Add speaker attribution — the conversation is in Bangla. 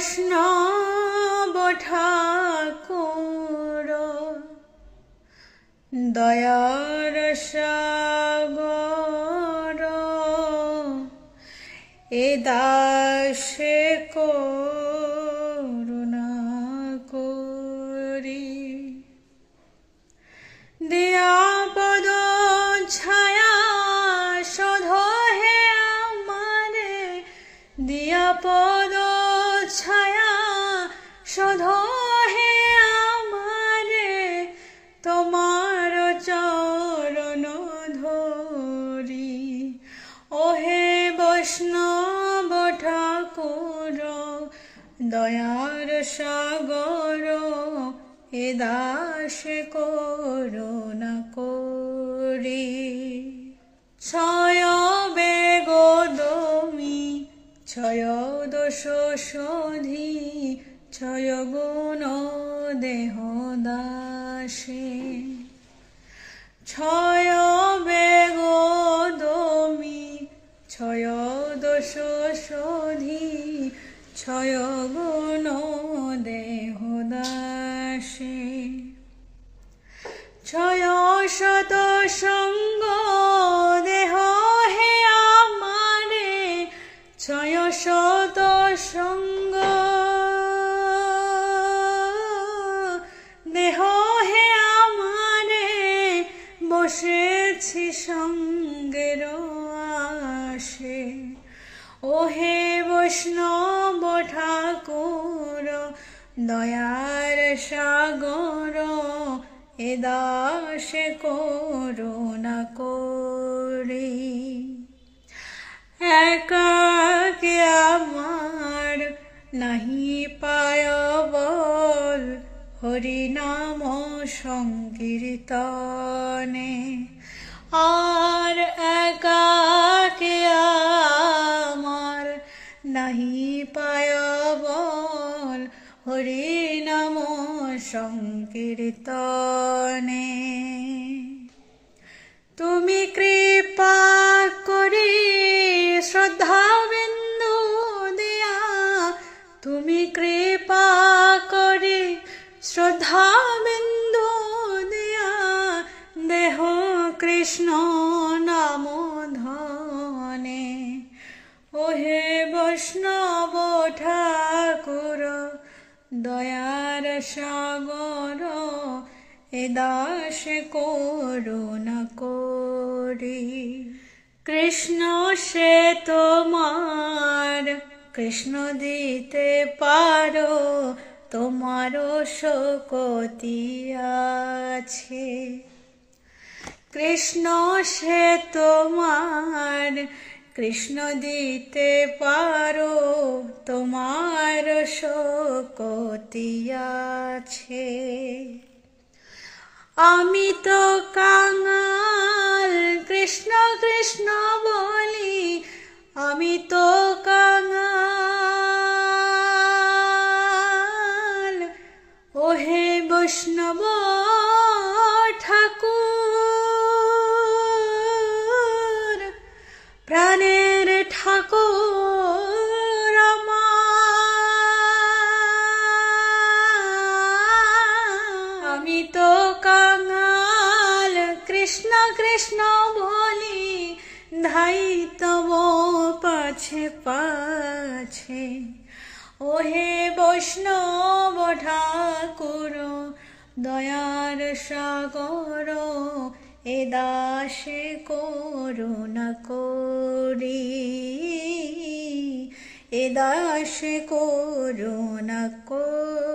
Speaker 1: বৈষ্ণব ঠাকুর দয়ার সাগর এ দাসে করুণা করি দিয়া পদ ছায়া শোধ হে আমারে দিয়া পদ ছায়া শোধ হে আমারে তোমার চরণ ধরি ওহে বৈষ্ণব ঠাকুর দয়ার সাগর এ দাসে করুণা করি ছয় বেগোদমি ছয় দোষ শোধি ছয় গুণ দেহ দাসে ছয় বেগোদমি ছয় দোষ শোধি ছয় গুণ দেহ দাসে ছয় শত সঙ্গ দেহ হে আমারে ছয় শত সঙ্গ দেহ হে আমারে বসেছি সঙ্গের আসে ওহে বৈষ্ণব ঠাকুর দয়ার সাগর এ দাসে করুণা করি একাকে আমার নাহি পায় বল হরি নাম সংকীর্তনে আর একাকে আমার নাহি পায় বল হরি নাম সংকীর্তনে তুমি কৃপা করি শ্রদ্ধা বিন্দু দিয়া তুমি কৃপা করি শ্রদ্ধা বিন্দু দিয়া দেহ কৃষ্ণ নাম ধনে ওহে বৈষ্ণব ঠাকুর দয়ার সাগর এ দাসে করুণা করি কৃষ্ণ সে তোমার কৃষ্ণ দিতে পারো তোমারও শোকতি আছে কৃষ্ণ সে তোমার কৃষ্ণ দিতে পারো তোমার শোকতি আছে আমি তো কাঙাল কৃষ্ণ কৃষ্ণ বলি আমি তো কাঙাল ওহে বৈষ্ণব ঠাকুর প্রাণের ঠাকুর আমি তো কাঙাল কৃষ্ণ কৃষ্ণ বলি ধাই তব পাছে পাছে ওহে বৈষ্ণব ঠাকুর দয়ার সাগর এ দাসে করুণা করি এ দাসে করুণা করি।